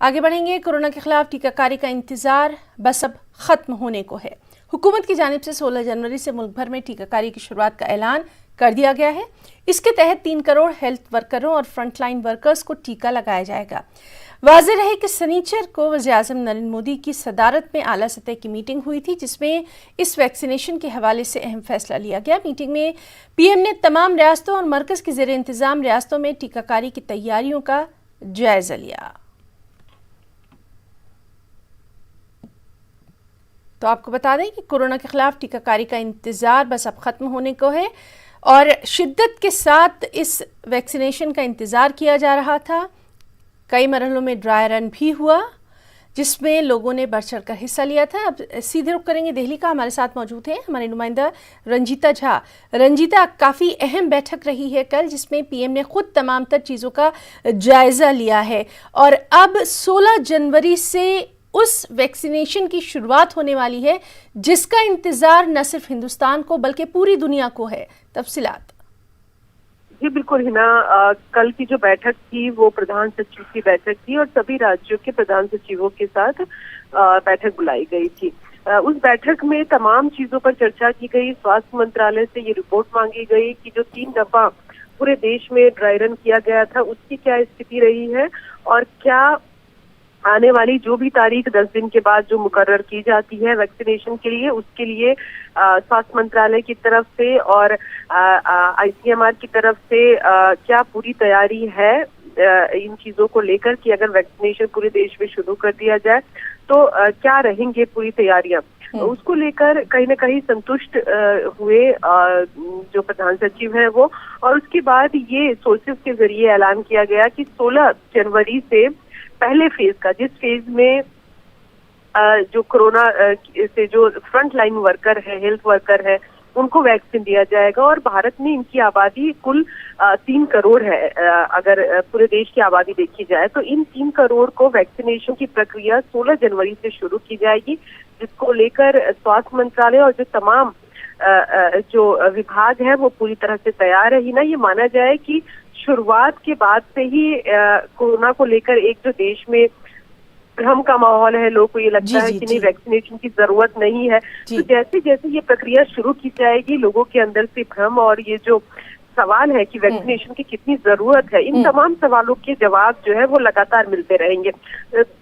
आगे बढ़ेंगे। कोरोना के खिलाफ टीकाकारी का इंतजार बस अब खत्म होने को है। हुकूमत की जानिब से 16 जनवरी से मुल्क भर में टीकाकारी की शुरुआत का ऐलान कर दिया गया है। इसके तहत 3 करोड़ हेल्थ वर्करों और फ्रंटलाइन वर्कर्स को टीका लगाया जाएगा। वाज़ेह रहे कि शनिचर को वज़ीर-ए-आज़म नरेंद्र मोदी की सदारत में आला सतह की मीटिंग हुई थी, जिसमें इस वैक्सीनेशन के हवाले से अहम फैसला लिया गया। मीटिंग में पीएम ने तमाम रियासतों और मरकज़ की ज़ेर इंतज़ाम रियासतों में टीकाकारी की तैयारियों का जायजा लिया। तो आपको बता दें कि कोरोना के खिलाफ टीकाकारी का इंतजार बस अब खत्म होने को है और शिद्दत के साथ इस वैक्सीनेशन का इंतजार किया जा रहा था। कई मरहलों में ड्राई रन भी हुआ, जिसमें लोगों ने बढ़ चढ़ कर हिस्सा लिया था। अब सीधे रुख करेंगे दिल्ली का। हमारे साथ मौजूद हैं हमारे नुमाइंदा रंजीता झा। रंजीता, काफ़ी अहम बैठक रही है कल, जिसमें पीएम ने खुद तमाम तर चीज़ों का जायज़ा लिया है और अब 16 जनवरी से उस वैक्सीनेशन की शुरुआत होने वाली है, जिसका इंतजार न सिर्फ हिंदुस्तान को बल्कि पूरी दुनिया को है। तफसीलात। जी बिल्कुल हिना, कल की जो बैठक थी वो प्रधान सचिव की बैठक थी और सभी राज्यों के प्रधान सचिवों के साथ बैठक बुलाई गई थी। उस बैठक में तमाम चीजों पर चर्चा की गई। स्वास्थ्य मंत्रालय से ये रिपोर्ट मांगी गई कि जो 3 दफा पूरे देश में ड्राई रन किया गया था उसकी क्या स्थिति रही है और क्या आने वाली जो भी तारीख 10 दिन के बाद जो मुकर्रर की जाती है वैक्सीनेशन के लिए, उसके लिए स्वास्थ्य मंत्रालय की तरफ से और आईसीएमआर की तरफ से क्या पूरी तैयारी है इन चीजों को लेकर कि अगर वैक्सीनेशन पूरे देश में शुरू कर दिया जाए तो क्या रहेंगे पूरी तैयारियां। उसको लेकर कहीं ना कहीं संतुष्ट हुए जो प्रधान सचिव है वो, और उसके बाद ये सोर्सेस के जरिए ऐलान किया गया कि 16 जनवरी से पहले फेज का, जिस फेज में जो कोरोना से जो फ्रंट लाइन वर्कर है, हेल्थ वर्कर है, उनको वैक्सीन दिया जाएगा। और भारत में इनकी आबादी कुल 3 करोड़ है। अगर पूरे देश की आबादी देखी जाए तो इन 3 करोड़ को वैक्सीनेशन की प्रक्रिया 16 जनवरी से शुरू की जाएगी, जिसको लेकर स्वास्थ्य मंत्रालय और जो तमाम जो विभाग है वो पूरी तरह से तैयार है। ही ना, ये माना जाए कि शुरुआत के बाद से ही कोरोना को लेकर एक जो देश में भ्रम का माहौल है, लोगों को ये लगता है कि नहीं वैक्सीनेशन की जरूरत नहीं है। तो जैसे जैसे ये प्रक्रिया शुरू की जाएगी, लोगों के अंदर से भ्रम और ये जो सवाल है कि वैक्सीनेशन की कितनी जरूरत है, इन तमाम सवालों के जवाब जो है वो लगातार मिलते रहेंगे।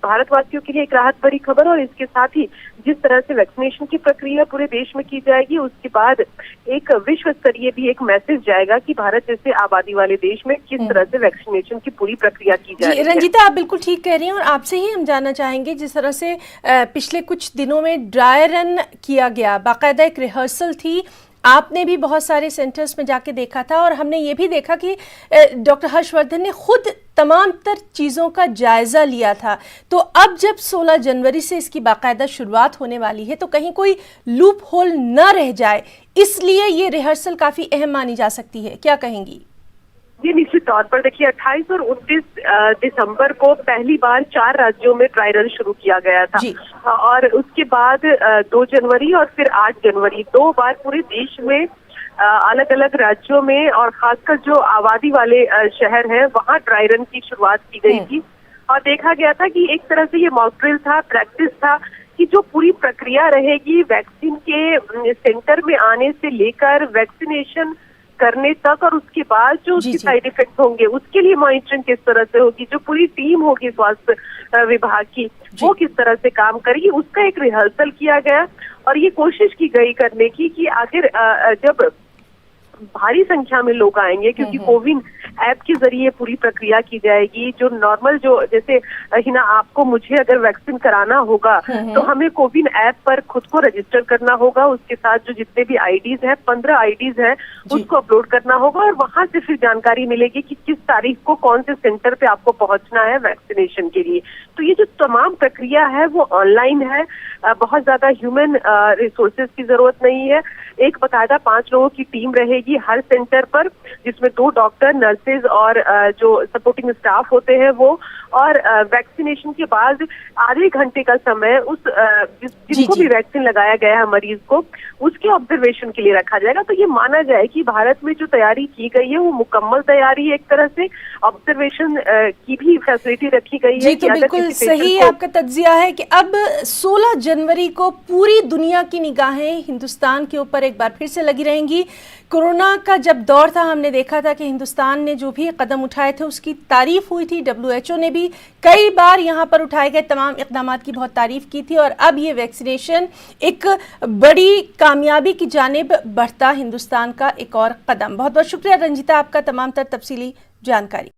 भारतवासियों के लिए एक राहत भरी खबर, और इसके साथ ही जिस तरह से वैक्सीनेशन की प्रक्रिया पूरे देश में की जाएगी, उसके बाद एक विश्व स्तरीय भी एक मैसेज जाएगा कि भारत जैसे आबादी वाले देश में किस तरह से वैक्सीनेशन की पूरी प्रक्रिया की जाए। रंजीता, आप बिल्कुल ठीक कह रही हैं और आपसे ही हम जानना चाहेंगे, जिस तरह से पिछले कुछ दिनों में ड्राई रन किया गया, बाकायदा एक रिहर्सल थी, आपने भी बहुत सारे सेंटर्स में जाके देखा था और हमने ये भी देखा कि डॉक्टर हर्षवर्धन ने खुद तमाम तर चीज़ों का जायज़ा लिया था। तो अब जब 16 जनवरी से इसकी बाकायदा शुरुआत होने वाली है तो कहीं कोई लूप होल न रह जाए, इसलिए ये रिहर्सल काफ़ी अहम मानी जा सकती है। क्या कहेंगी? जी निश्चित तौर पर देखिए, 28 और 29 दिसंबर को पहली बार 4 राज्यों में ड्राई रन शुरू किया गया था और उसके बाद 2 जनवरी और फिर 8 जनवरी 2 बार पूरे देश में अलग अलग राज्यों में और खासकर जो आबादी वाले शहर हैं वहाँ ड्राई रन की शुरुआत की गई थी। और देखा गया था कि एक तरह से ये मॉक ड्रिल था, प्रैक्टिस था कि जो पूरी प्रक्रिया रहेगी वैक्सीन के सेंटर में आने से लेकर वैक्सीनेशन करने तक और उसके बाद जो उसके साइड इफेक्ट होंगे उसके लिए मॉनिटरिंग किस तरह से होगी, जो पूरी टीम होगी स्वास्थ्य विभाग की वो किस तरह से काम करेगी, उसका एक रिहर्सल किया गया। और ये कोशिश की गई करने की कि आखिर जब भारी संख्या में लोग आएंगे, क्योंकि कोविन ऐप के जरिए पूरी प्रक्रिया की जाएगी, जो नॉर्मल जो जैसे हिना आपको मुझे अगर वैक्सीन कराना होगा तो हमें कोविन ऐप पर खुद को रजिस्टर करना होगा, उसके साथ जो जितने भी आईडीज हैं 15 आईडीज हैं उसको अपलोड करना होगा और वहां से फिर जानकारी मिलेगी कि किस तारीख को कौन से सेंटर पे आपको पहुंचना है वैक्सीनेशन के लिए। तो ये जो तमाम प्रक्रिया है वो ऑनलाइन है। बहुत ज्यादा ह्यूमन रिसोर्सेज की जरूरत नहीं है। एक बकायदा 5 लोगों की टीम रहेगी हर सेंटर पर, जिसमें 2 डॉक्टर, नर्सेज और जो सपोर्टिंग स्टाफ होते हैं वो, और वैक्सीनेशन के बाद आधे घंटे का समय उस जिनको भी वैक्सीन लगाया गया है मरीज को, उसके ऑब्जर्वेशन के लिए रखा जाएगा। तो ये माना जाए कि भारत में जो तैयारी की गई है वो मुकम्मल तैयारी है। एक तरह से ऑब्जर्वेशन की भी फैसिलिटी रखी गई है। तो बिल्कुल सही आपका तज्जिया है कि अब 16 जनवरी को पूरी दुनिया की निगाहें हिंदुस्तान के ऊपर एक बार फिर से लगी रहेंगी। कोरोना का जब दौर था, हमने देखा था कि हिंदुस्तान ने जो भी कदम उठाए थे उसकी तारीफ हुई थी। WHO ने भी कई बार यहाँ पर उठाए गए तमाम इक़दामात की बहुत तारीफ की थी, और अब ये वैक्सीनेशन एक बड़ी कामयाबी की जानिब बढ़ता हिंदुस्तान का एक और कदम। बहुत बहुत शुक्रिया रंजीता, आपका तमाम तर तफसीली जानकारी।